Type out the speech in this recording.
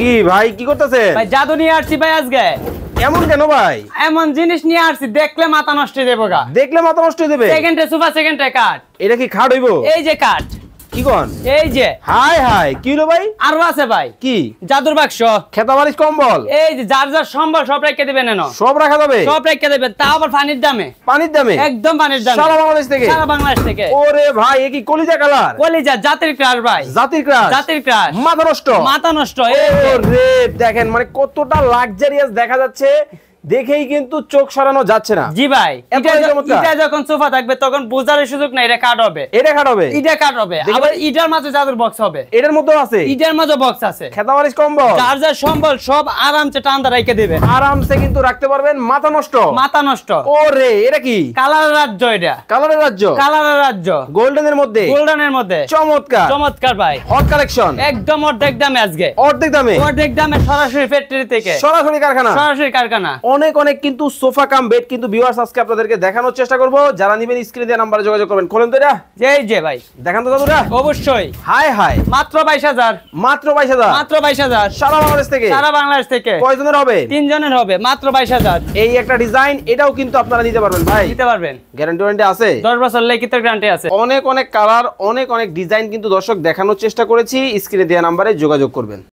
কি ভাই কি করতেছেন? ভাই জাদু নিয়ে আসছি ভাই আজকে। এমন কেন ভাই? এমন জিনিস নিয়ে আসছি দেখলে মাথা নষ্ট হয়ে যাবে গা। দেখলে মাথা নষ্ট হয়ে যাবে। সেকেন্ডে সোফা সেকেন্ডে কাট। এটা কি খাট হইবো? এই যে কাট। কি কোন? এই যে হাই হাই কি হলো ভাই? আরো আছে ভাই। কি? জাদুর বাক্স। খেতা বালিশ কম্বল। এই যে যার যার সম্বল সব রেখে দিবেন এনো। সব রাখা যাবে? সব রেখে দিবেন তাও আবার পানির দামে। পানির দামে? একদম পানির দামে। সারা বাংলাদেশ থেকে? সারা বাংলাদেশ থেকে। ওরে ভাই এ কি কলিজা কালার? কলিজা জাতির ক্রাশ ভাই। জাতির ক্রাশ? জাতির ক্রাশ। মাথা নষ্ট? মাথা নষ্ট। এই যে। ওরে দেখেন মানে কতটা লাক্সারিয়াস দেখা যাচ্ছে, দেখেই কিন্তু চোখ সরানো যাচ্ছে না। জি ভাই, এতটাই চমৎকার। এটা যখন সোফা থাকবে তখন বোঝার সুযোগ নাই এটা কাট হবে। এটা খাট হবে? এটা কাট হবে। আবার ইটার মাঝে জাদুর বক্স হবে। এটার মধ্যেও আছে? ইটার মাঝে বক্স আছে। খেতা বালিশ কম্বল? যার যার সম্বল সব আরামসে টান্দা রেখে দিবে। আরামসে কিন্তু রাখতে পারবেন। মাথা নষ্ট? মাথা নষ্ট। ওরে এটা কি? কালারের রাজ্য এটা। কালারের রাজ্য? কালারের রাজ্য। গোল্ডেনের মধ্যে? গোল্ডেনের মধ্যে। চমৎকার চমৎকার ভাই। Hot collection. একদম অর্ধেক দামে আজকে। অর্ধেক দামে? অর্ধেক দামে সরাসরি ফ্যাক্টরি থেকে। সরাসরি কারখানা? সরাসরি কারখানা। অনেক অনেক কিন্তু সোফা কাম বেড কিন্তু ভিউয়ার্স আজকে আপনাদেরকে দেখানোর চেষ্টা করব। যারা নেবেন স্ক্রিনে দেওয়া নম্বরে যোগাযোগ করবেন। খোলেন তো এটা। এই যে ভাই দেখান তো দাদুরা। অবশ্যই। হাই হাই মাত্র 22,000। মাত্র 22,000? মাত্র 22,000। সারা বাংলাদেশ থেকে? সারা বাংলাদেশ থেকে। কয়জনের হবে? 3 জনের হবে। মাত্র 22,000। এই একটা ডিজাইন, এটাও কিন্তু আপনারা নিতে পারবেন ভাই। নিতে পারবেন। গ্যারান্টি ওয়ারেন্টি আছে? 10 বছর লিখিত গ্যারান্টি আছে। অনেক অনেক কালার, অনেক অনেক ডিজাইন কিন্তু দর্শক দেখানোর চেষ্টা করেছি। স্ক্রিনে দেওয়া নম্বরে যোগাযোগ করবেন।